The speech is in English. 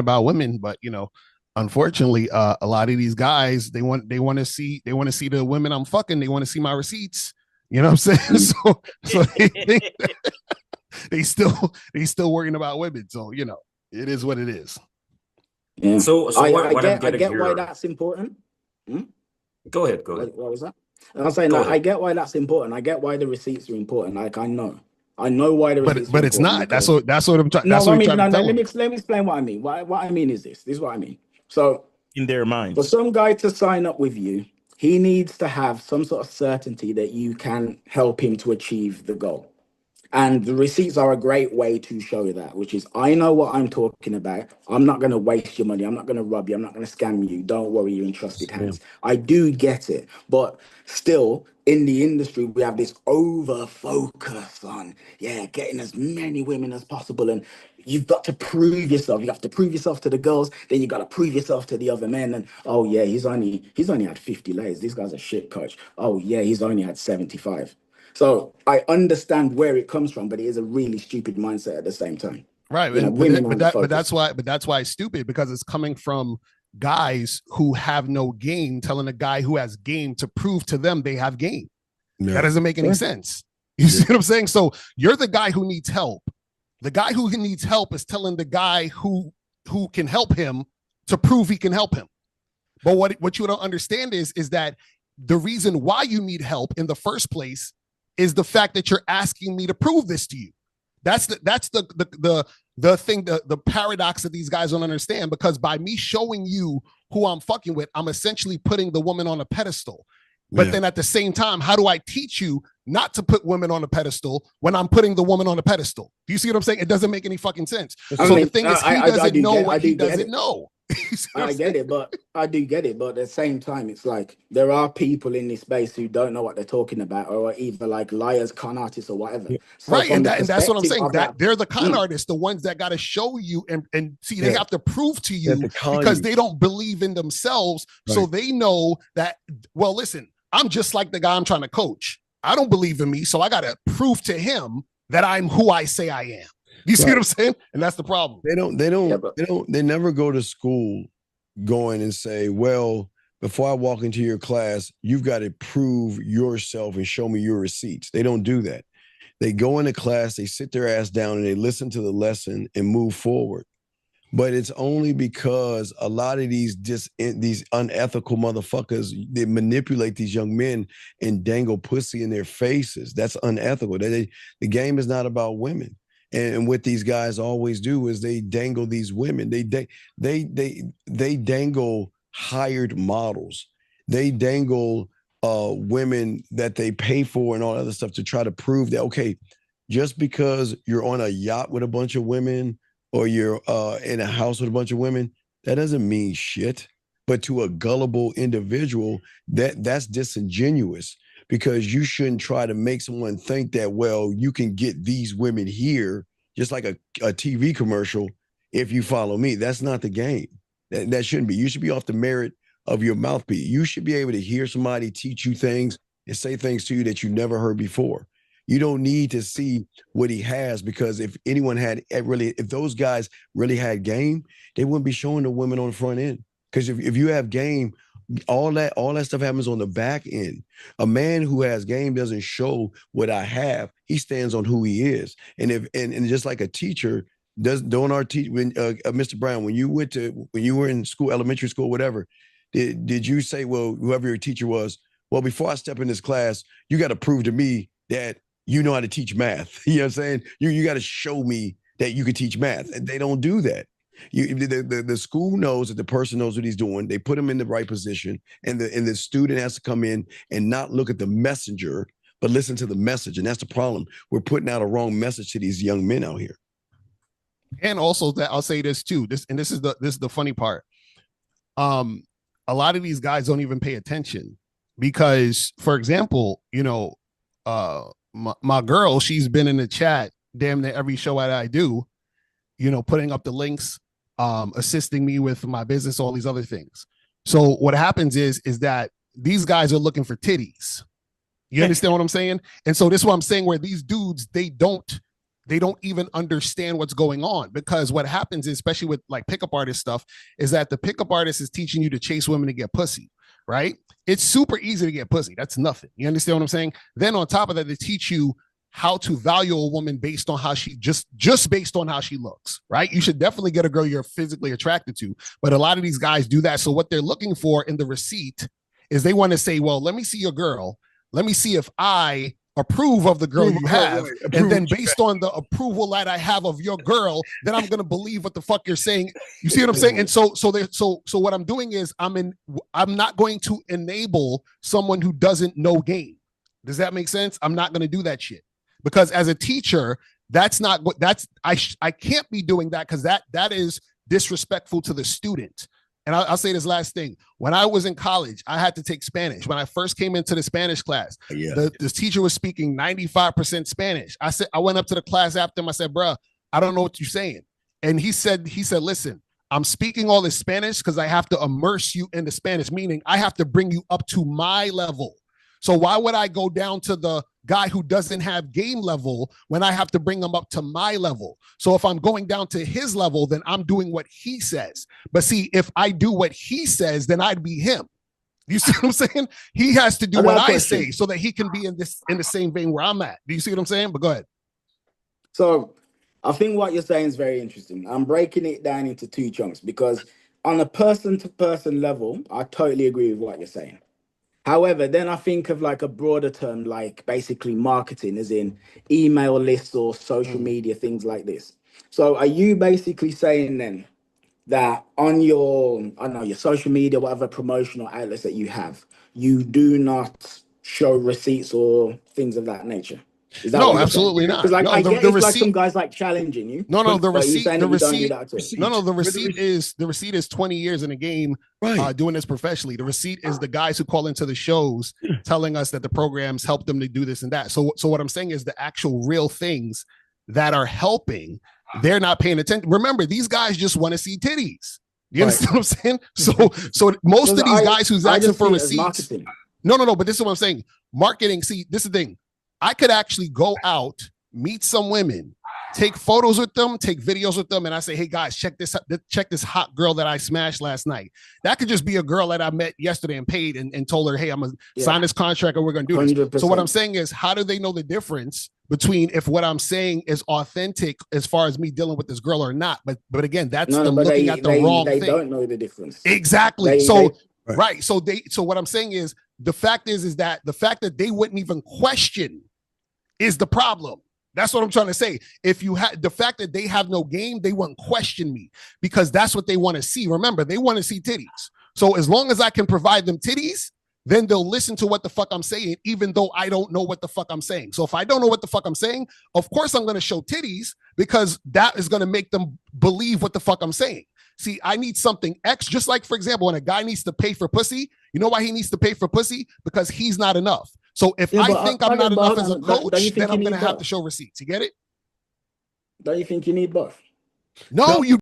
about women, but unfortunately, a lot of these guys they want to see the women I'm fucking. They want to see my receipts. You know what I'm saying? So they think they still worrying about women. So it is what it is. Yeah. So I what I'm get getting why here. that's important. Hmm? Go ahead. Go ahead. What was that? I was saying Go that I ahead. get why that's important. I get why the receipts are important. Like I know why the But receipts are but it's important not. because That's what I'm trying. That's no, what I we mean trying to no, no. tell Let them. me explain what I mean. What I mean is this. This is what I mean. So in their for minds. some guy to sign up with you, he needs to have some sort of certainty that you can help him to achieve the goal. And the receipts are a great way to show that, which is I know what I'm talking about. I'm not going to waste your money. I'm not going to rob you. I'm not going to scam you. Don't worry, you're in trusted Yeah. hands. I do get it. But still, in the industry, we have this over focus on, yeah, getting as many women as possible. And you've got to prove yourself. You have to prove yourself to the girls. Then you got to prove yourself to the other men. And oh, yeah, he's only had 50 layers. This guy's a shit coach. Oh, yeah, he's only had 75. So I understand where it comes from, but it is a really stupid mindset at the same time. Right. You know, And but women that, but aren't the that but focus. that's why it's stupid, because it's coming from guys who have no game telling a guy who has game to prove to them they have game. That No. doesn't make any Yeah. sense. You see what I'm saying? So you're the guy who needs help. The guy who needs help is telling the guy who can help him to prove he can help him. But what you don't understand is that the reason why you need help in the first place is the fact that you're asking me to prove this to you. That's the thing, the paradox that these guys don't understand, because by me showing you who I'm fucking with, I'm essentially putting the woman on a pedestal. But Yeah. then at the same time, how do I teach you not to put women on a pedestal when I'm putting the woman on a pedestal? Do you see what I'm saying? It doesn't make any fucking sense. I So mean, the thing is, he I doesn't do know get, I what he do get doesn't it. know. I get it, but I do get it. But at the same time, it's like there are people in this space who don't know what they're talking about, or are either like liars, con artists, or whatever. Yeah. So Right, from and the that's what I'm perspective saying. of That that, they're the con mm, artists, the ones that got to show you and see. They Yeah. have to prove to That you the con because you. they don't believe in themselves. So Right. they know that. Well, listen, I'm just like the guy I'm trying to coach. I don't believe in me, so I got to prove to him that I'm who I say I am. You see Right. what I'm saying? And that's the problem. They they never go to school going and say, well, before I walk into your class, you've got to prove yourself and show me your receipts. They don't do that. They go into class, they sit their ass down and they listen to the lesson and move forward. But it's only because a lot of these unethical motherfuckers, they manipulate these young men and dangle pussy in their faces. That's unethical. The game is not about women. And what these guys always do is they dangle these women. They dangle hired models. They dangle women that they pay for and all other stuff to try to prove that, okay, just because you're on a yacht with a bunch of women or you're in a house with a bunch of women, that doesn't mean shit. But to a gullible individual, that's disingenuous, because you shouldn't try to make someone think that, well, you can get these women here, just like a TV commercial, if you follow me. That's not the game. That shouldn't be. You should be off the merit of your mouthpiece. You should be able to hear somebody teach you things and say things to you that you never heard before. You don't need to see what he has, because if anyone had if those guys really had game, they wouldn't be showing the women on the front end. Because if you have game, all that stuff happens on the back end. A man who has game doesn't show what I have. He stands on who he is. And and just like a teacher don't our teach when Mr. Brown, when you were in school, elementary school, whatever, did you say, well, whoever your teacher was, well, before I step in this class, you got to prove to me that you know how to teach math. You know what I'm saying? You got to show me that you can teach math. And they don't do that. The school knows that the person knows what he's doing. They put him in the right position, and the student has to come in and not look at the messenger, but listen to the message. And that's the problem. We're putting out a wrong message to these young men out here. And also that I'll say this too. This is the funny part. A lot of these guys don't even pay attention because, for example, my girl, she's been in the chat damn near every show that I do, putting up the links, assisting me with my business, all these other things. So what happens is that these guys are looking for titties. You understand what I'm saying? And so this is what I'm saying, where these dudes, they don't They don't even understand what's going on, because what happens is, especially with like pickup artist stuff, is that the pickup artist is teaching you to chase women to get pussy, right? It's super easy to get pussy. That's nothing. You understand what I'm saying? Then on top of that, they teach you how to value a woman based on how she just based on how she looks, right? You should definitely get a girl you're physically attracted to, but a lot of these guys do that. So what they're looking for in the receipt is they want to say, well, let me see your girl. Let me see if I approve of the girl you have, and then based on the approval that I have of your girl, then I'm gonna believe what the fuck you're saying. You see what I'm saying? And so what I'm doing is I'm not going to enable someone who doesn't know game. Does that make sense? I'm not gonna do that shit, because as a teacher, that's not what I can't be doing that, because that is disrespectful to the student. And I'll say this last thing. When I was in college, I had to take Spanish. When I first came into the Spanish class, the teacher was speaking 95% Spanish. I went up to the class after him. I said, bro, I don't know what you're saying. And he said, listen, I'm speaking all this Spanish because I have to immerse you in the Spanish, meaning I have to bring you up to my level. So why would I go down to the guy who doesn't have game level when I have to bring him up to my level? So if I'm going down to his level, then I'm doing what he says. But see, if I do what he says, then I'd be him. You see what I'm saying? He has to do what I say so that he can be in the same vein where I'm at. Do you see what I'm saying? But go ahead. So I think what you're saying is very interesting. I'm breaking it down into two chunks, because on a person-to-person level, I totally agree with what you're saying. However, then I think of like a broader term, like basically marketing, as in email lists or social media, things like this. So are you basically saying then that on your, I don't know, your social media, whatever promotional outlets that you have, you do not show receipts or things of that nature? Is that no, absolutely not. Because like no, I the get it's receipt, like some guys like challenging you. No, the receipt. The receipt. The receipt is 20 years in the game, right? Doing this professionally. The receipt is the guys who call into the shows telling us that the programs help them to do this and that. So what I'm saying is the actual real things that are helping, they're not paying attention. Remember, these guys just want to see titties. You understand what I'm saying? So most of these guys who's asking for receipts. No. But this is what I'm saying. Marketing. See, this is the thing. I could actually go out, meet some women, take photos with them, take videos with them, and I say, hey guys, check this hot girl that I smashed last night. That could just be a girl that I met yesterday and paid and told her, hey, I'm gonna sign this contract and we're gonna do this. 100%. So what I'm saying is, how do they know the difference between if what I'm saying is authentic as far as me dealing with this girl or not? But again, that's them looking at the wrong thing. They don't know the difference. Exactly. Right. So what I'm saying is, the fact is that the fact that they wouldn't even question is the problem. That's what I'm trying to say. If you had the fact that they have no game, they won't question me, because that's what they want to see. Remember, they want to see titties. So as long as I can provide them titties, then they'll listen to what the fuck I'm saying, even though I don't know what the fuck I'm saying. So if I don't know what the fuck I'm saying, of course I'm going to show titties, because that is going to make them believe what the fuck I'm saying. See, I need something X, just like, for example, when a guy needs to pay for pussy, you know why he needs to pay for pussy? Because he's not enough. So if I think I'm not enough as a coach, then I'm going to have to show receipts. You get it? Don't you think you need both? No, you